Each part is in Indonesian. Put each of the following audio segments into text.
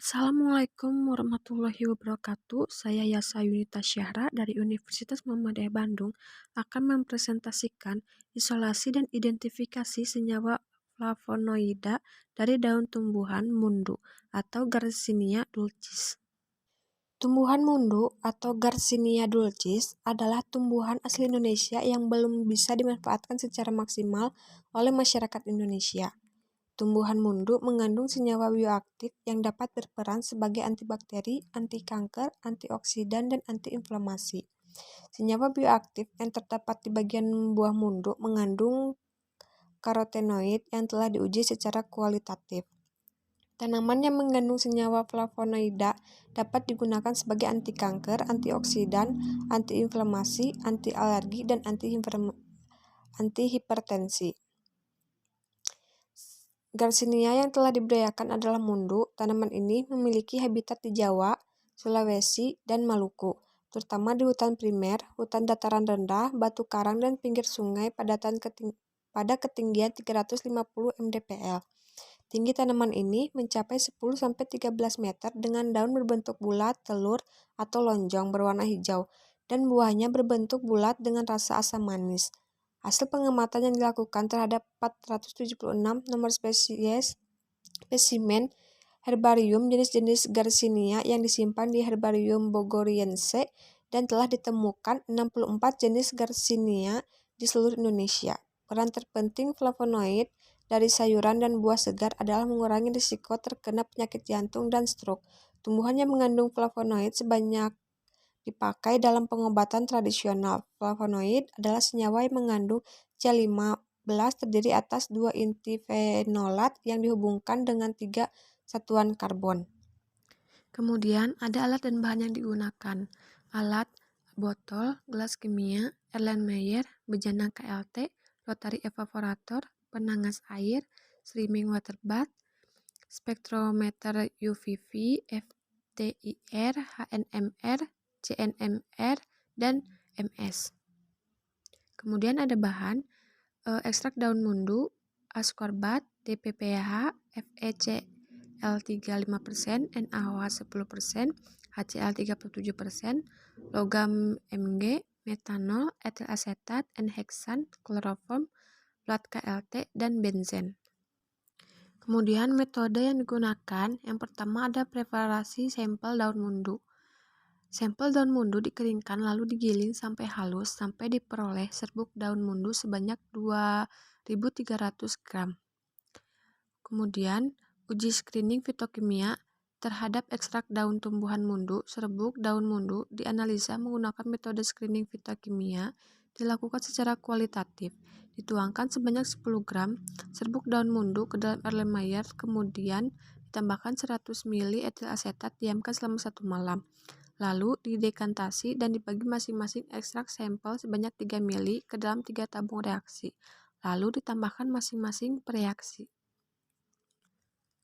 Assalamualaikum warahmatullahi wabarakatuh. Saya Yasa Yunita Syahra dari Universitas Muhammadiyah Bandung akan mempresentasikan isolasi dan identifikasi senyawa flavonoida dari daun tumbuhan mundu atau Garcinia dulcis. Tumbuhan mundu atau Garcinia dulcis adalah tumbuhan asli Indonesia yang belum bisa dimanfaatkan secara maksimal oleh masyarakat Indonesia. Tumbuhan mundu mengandung senyawa bioaktif yang dapat berperan sebagai antibakteri, anti kanker, antioksidan, dan antiinflamasi. Senyawa bioaktif yang terdapat di bagian buah mundu mengandung karotenoid yang telah diuji secara kualitatif. Tanaman yang mengandung senyawa flavonoida dapat digunakan sebagai anti kanker, antioksidan, antiinflamasi, anti alergi, dan antihipertensi. Garcinia yang telah dibudidayakan adalah mundu. Tanaman ini memiliki habitat di Jawa, Sulawesi, dan Maluku, terutama di hutan primer, hutan dataran rendah, batu karang, dan pinggir sungai pada ketinggian 350 mdpl. Tinggi tanaman ini mencapai 10-13 meter dengan daun berbentuk bulat, telur, atau lonjong berwarna hijau, dan buahnya berbentuk bulat dengan rasa asam manis. Hasil pengamatan yang dilakukan terhadap 476 nomor spesimen herbarium jenis-jenis Garcinia yang disimpan di Herbarium Bogoriense dan telah ditemukan 64 jenis Garcinia di seluruh Indonesia. Peran terpenting flavonoid dari sayuran dan buah segar adalah mengurangi risiko terkena penyakit jantung dan stroke. Tumbuhan yang mengandung flavonoid sebanyak dipakai dalam pengobatan tradisional. Flavonoid adalah senyawa yang mengandung C15 terdiri atas 2 inti fenolat yang dihubungkan dengan 3 satuan karbon. Kemudian ada alat dan bahan yang digunakan. Alat: botol, gelas kimia, Erlenmeyer, bejana KLT, rotary evaporator, penangas air, streaming water bath, spektrometer UVV, FTIR, HNMR, CNMR, dan MS. Kemudian ada bahan: ekstrak daun mundu, ascorbat, DPPH, FeCl3 5%, NaOH 10%, HCl 37%, logam Mg, metanol, etil asetat, N-heksan, kloroform, plat KLT, dan benzen. Kemudian metode yang digunakan, yang pertama ada preparasi sampel daun mundu. Sampel daun mundu dikeringkan lalu digiling sampai halus sampai diperoleh serbuk daun mundu sebanyak 2.300 gram. Kemudian uji screening fitokimia terhadap ekstrak daun tumbuhan mundu. Serbuk daun mundu dianalisa menggunakan metode screening fitokimia dilakukan secara kualitatif. Dituangkan sebanyak 10 gram serbuk daun mundu ke dalam Erlenmeyer, kemudian ditambahkan 100 ml etil asetat, diamkan selama 1 malam. Lalu didekantasi dan dibagi masing-masing ekstrak sampel sebanyak 3 ml ke dalam 3 tabung reaksi. Lalu ditambahkan masing-masing per reaksi.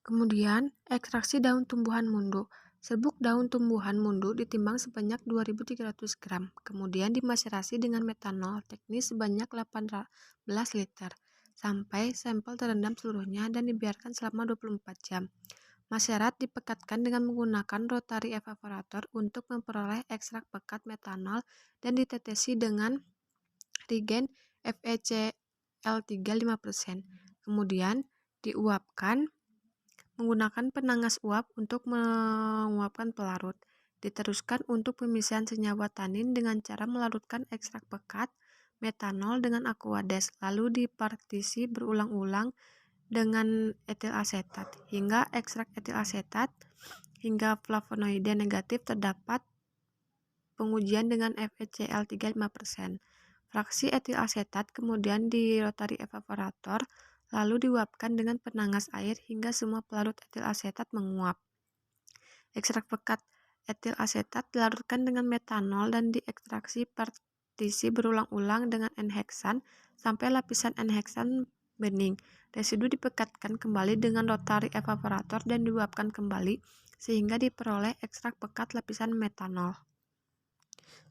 Kemudian, ekstraksi daun tumbuhan mundu. Serbuk daun tumbuhan mundu ditimbang sebanyak 2.300 gram. Kemudian dimaserasi dengan metanol teknis sebanyak 18 liter sampai sampel terendam seluruhnya dan dibiarkan selama 24 jam. Maserat dipekatkan dengan menggunakan rotary evaporator untuk memperoleh ekstrak pekat metanol dan ditetesi dengan reagen FeCl3 5%. Kemudian diuapkan menggunakan penangas uap untuk menguapkan pelarut. Diteruskan untuk pemisahan senyawa tanin dengan cara melarutkan ekstrak pekat metanol dengan aquades, lalu dipartisi berulang-ulang dengan etil asetat hingga ekstrak etil asetat hingga flavonoida negatif terdapat. Pengujian dengan FeCl3 5%. Fraksi etil asetat kemudian di rotary evaporator lalu diuapkan dengan penangas air hingga semua pelarut etil asetat menguap. Ekstrak pekat etil asetat dilarutkan dengan metanol dan diekstraksi partisi berulang-ulang dengan N-heksan sampai lapisan N-heksan bening. Residu dipekatkan kembali dengan rotary evaporator dan diuapkan kembali sehingga diperoleh ekstrak pekat lapisan metanol.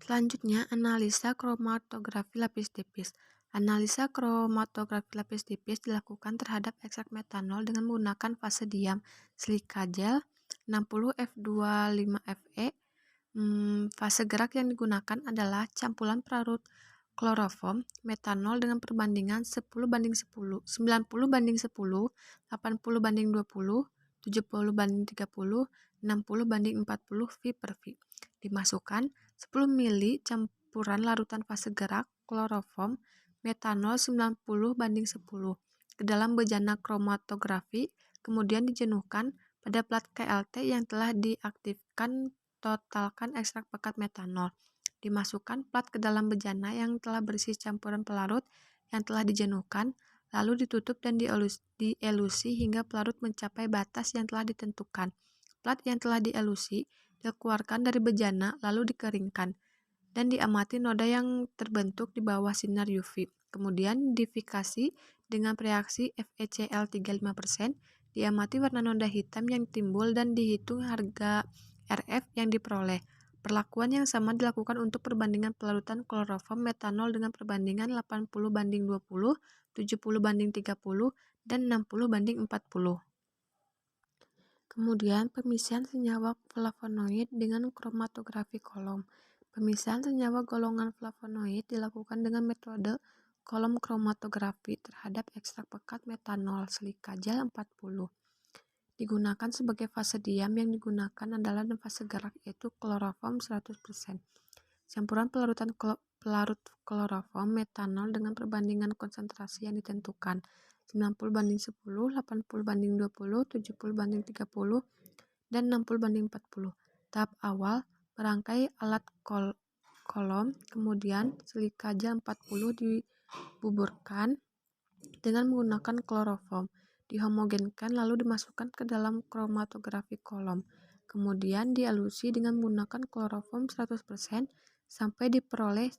Selanjutnya, analisa kromatografi lapis tipis. Analisa kromatografi lapis tipis dilakukan terhadap ekstrak metanol dengan menggunakan fase diam, silika gel, 60F25Fe. Fase gerak yang digunakan adalah campuran pelarut kloroform metanol dengan perbandingan 10:10, 90:10, 80:20, 70:30, 60:40 V per V. Dimasukkan 10 ml campuran larutan fase gerak kloroform metanol 90:10 ke dalam bejana kromatografi, kemudian dijenuhkan pada plat KLT yang telah diaktifkan. Totalkan ekstrak pekat metanol. Dimasukkan plat ke dalam bejana yang telah berisi campuran pelarut yang telah dijenuhkan, lalu ditutup dan dielusi hingga pelarut mencapai batas yang telah ditentukan. Plat yang telah dielusi dikeluarkan dari bejana lalu dikeringkan dan diamati noda yang terbentuk di bawah sinar UV. Kemudian difikasi dengan reaksi FeCl 35%, diamati warna noda hitam yang timbul dan dihitung harga RF yang diperoleh. Perlakuan yang sama dilakukan untuk perbandingan pelarutan kloroform metanol dengan perbandingan 80:20, 70:30, dan 60:40. Kemudian pemisihan senyawa flavonoid dengan kromatografi kolom. Pemisahan senyawa golongan flavonoid dilakukan dengan metode kolom kromatografi terhadap ekstrak pekat metanol silika gel 40. Digunakan sebagai fase diam, yang digunakan adalah fase gerak yaitu kloroform 100%. Campuran pelarut kloroform metanol dengan perbandingan konsentrasi yang ditentukan 90:10, 80:20, 70:30, dan 60:40. Tahap awal, merangkai alat kolom, kemudian silika gel 40 dibuburkan dengan menggunakan kloroform, dihomogenkan lalu dimasukkan ke dalam kromatografi kolom. Kemudian dielusi dengan menggunakan kloroform 100% sampai diperoleh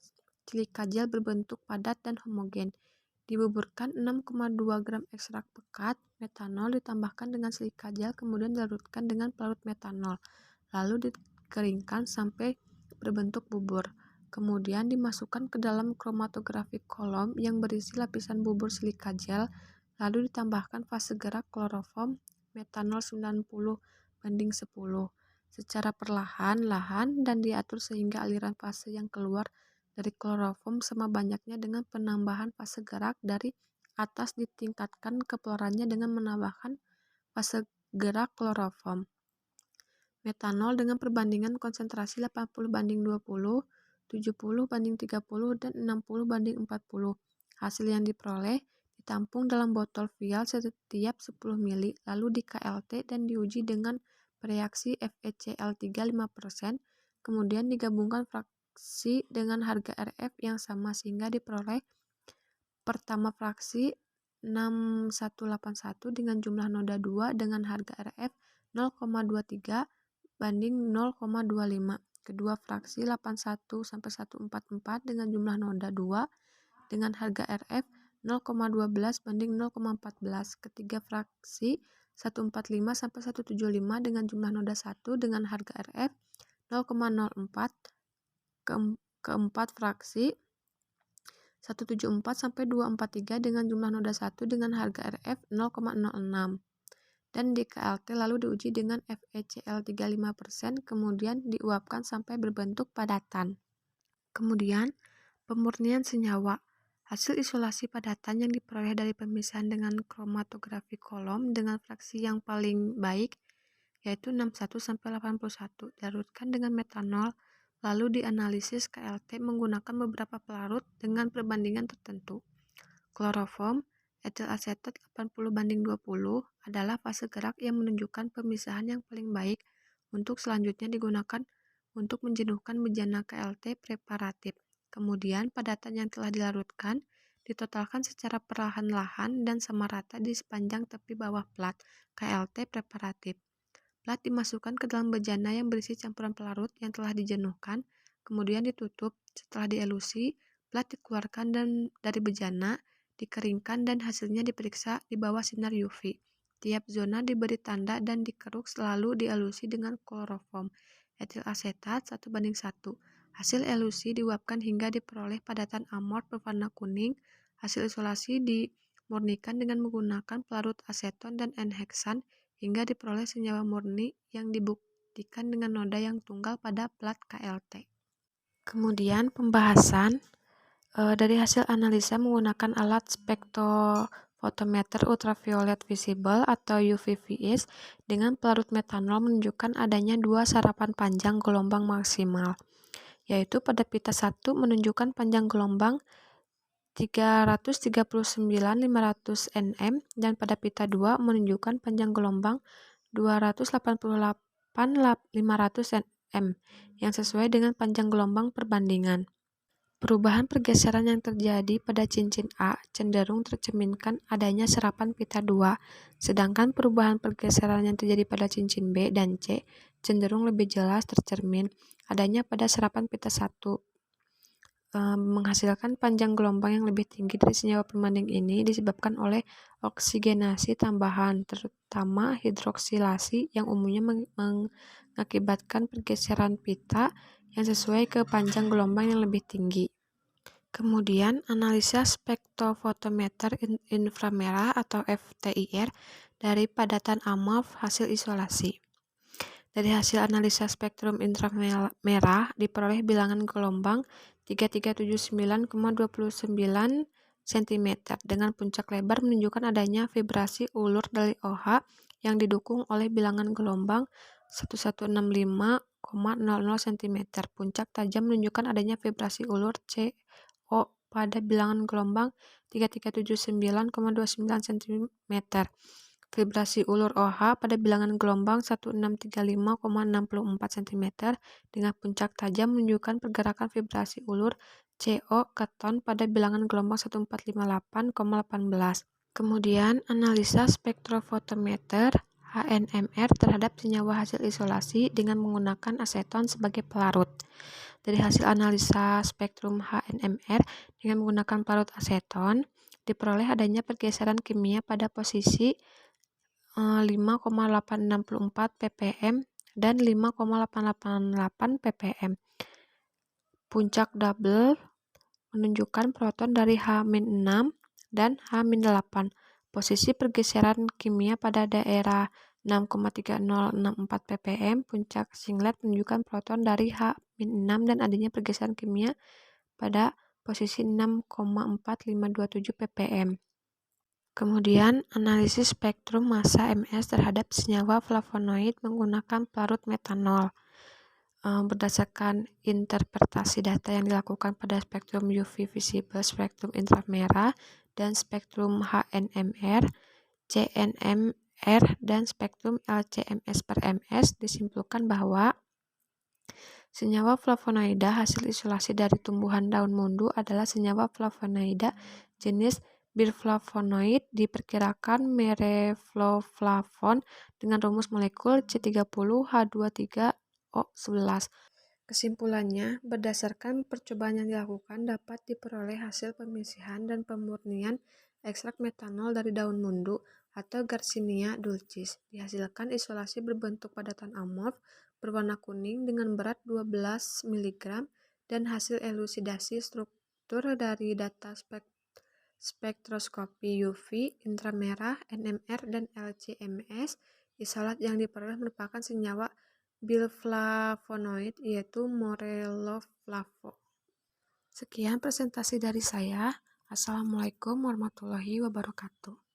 silika gel berbentuk padat dan homogen. Dibuburkan 6,2 gram ekstrak pekat metanol ditambahkan dengan silika gel, kemudian dilarutkan dengan pelarut metanol, lalu dikeringkan sampai berbentuk bubur. Kemudian dimasukkan ke dalam kromatografi kolom yang berisi lapisan bubur silika gel, lalu ditambahkan fase gerak kloroform metanol 90:10 secara perlahan-lahan dan diatur sehingga aliran fase yang keluar dari kloroform sama banyaknya dengan penambahan fase gerak dari atas, ditingkatkan kepelorannya dengan menambahkan fase gerak kloroform metanol dengan perbandingan konsentrasi 80:20, 70:30, dan 60:40. Hasil yang diperoleh ditampung dalam botol vial setiap 10 ml, lalu di KLT dan diuji dengan reaksi FeCl 35%, kemudian digabungkan fraksi dengan harga RF yang sama sehingga diperoleh pertama fraksi 6181 dengan jumlah noda 2 dengan harga RF 0,23 banding 0,25. Kedua fraksi 81-144 dengan jumlah noda 2 dengan harga RF 0,12 banding 0,14. Ketiga fraksi 145-175 dengan jumlah noda 1 dengan harga RF 0,04. Keempat fraksi 174-243 dengan jumlah noda 1 dengan harga RF 0,06. Dan di KLT lalu diuji dengan FeCl 35%, kemudian diuapkan sampai berbentuk padatan. Kemudian, pemurnian senyawa. Hasil isolasi padatan yang diperoleh dari pemisahan dengan kromatografi kolom dengan fraksi yang paling baik, yaitu 61-81, dilarutkan dengan metanol, lalu dianalisis KLT menggunakan beberapa pelarut dengan perbandingan tertentu. Kloroform etil asetat 80:20 adalah fase gerak yang menunjukkan pemisahan yang paling baik untuk selanjutnya digunakan untuk menjenuhkan bejana KLT preparatif. Kemudian padatan yang telah dilarutkan ditotalkan secara perlahan-lahan dan sama rata di sepanjang tepi bawah plat KLT preparatif. Plat dimasukkan ke dalam bejana yang berisi campuran pelarut yang telah dijenuhkan, kemudian ditutup. Setelah dielusi, plat dikeluarkan dari bejana, dikeringkan dan hasilnya diperiksa di bawah sinar UV. Tiap zona diberi tanda dan dikeruk, selalu dielusi dengan kloroform etil asetat 1:1. Hasil elusi diuapkan hingga diperoleh padatan amort berwarna kuning. Hasil isolasi dimurnikan dengan menggunakan pelarut aseton dan N-heksan hingga diperoleh senyawa murni yang dibuktikan dengan noda yang tunggal pada plat KLT. Kemudian pembahasan dari hasil analisa menggunakan alat spektrofotometer ultraviolet visible atau UVVS dengan pelarut metanol menunjukkan adanya dua sarapan panjang gelombang maksimal, yaitu pada pita 1 menunjukkan panjang gelombang 339.500 nm dan pada pita 2 menunjukkan panjang gelombang 288.500 nm yang sesuai dengan panjang gelombang perbandingan. Perubahan pergeseran yang terjadi pada cincin A cenderung tercerminkan adanya serapan pita 2, sedangkan perubahan pergeseran yang terjadi pada cincin B dan C cenderung lebih jelas tercermin adanya pada serapan pita 1, menghasilkan panjang gelombang yang lebih tinggi dari senyawa pembanding ini disebabkan oleh oksigenasi tambahan, terutama hidroksilasi yang umumnya mengakibatkan pergeseran pita yang sesuai ke panjang gelombang yang lebih tinggi. Kemudian, analisa spektrofotometer inframerah atau FTIR dari padatan amorf hasil isolasi. Dari hasil analisa spektrum inframerah diperoleh bilangan gelombang 3379,29 cm dengan puncak lebar menunjukkan adanya vibrasi ulur dari OH yang didukung oleh bilangan gelombang 1165,00 cm. Puncak tajam menunjukkan adanya vibrasi ulur CO pada bilangan gelombang 3379,29 cm. Vibrasi ulur OH pada bilangan gelombang 1635,64 cm dengan puncak tajam menunjukkan pergerakan vibrasi ulur CO keton pada bilangan gelombang 1458,18. Kemudian, analisa spektrofotometer HNMR terhadap senyawa hasil isolasi dengan menggunakan aseton sebagai pelarut. Dari hasil analisa spektrum HNMR dengan menggunakan pelarut aseton, diperoleh adanya pergeseran kimia pada posisi 5,864 ppm dan 5,888 ppm. Puncak double menunjukkan proton dari H-6 dan H-8. Posisi pergeseran kimia pada daerah 6,3064 ppm. Puncak singlet menunjukkan proton dari H-6 dan adanya pergeseran kimia pada posisi 6,4527 ppm. Kemudian, analisis spektrum massa Ms terhadap senyawa flavonoid menggunakan pelarut metanol. Berdasarkan interpretasi data yang dilakukan pada spektrum UV visible, spektrum inframerah, dan spektrum HNMR, CNMR, dan spektrum LCMS/Ms, disimpulkan bahwa senyawa flavonoida hasil isolasi dari tumbuhan daun mundu adalah senyawa flavonoida jenis biflavonoid diperkirakan merefloflavon dengan rumus molekul C30H23O11. Kesimpulannya, berdasarkan percobaan yang dilakukan dapat diperoleh hasil pemisihan dan pemurnian ekstrak metanol dari daun mundu atau Garcinia dulcis. Dihasilkan isolasi berbentuk padatan amorf berwarna kuning dengan berat 12 mg dan hasil elusidasi struktur dari data spektroskopi UV, inframerah, NMR, dan LC-MS. Isolat yang diperoleh merupakan senyawa biflavonoid yaitu morelloflavo. Sekian presentasi dari saya. Assalamualaikum warahmatullahi wabarakatuh.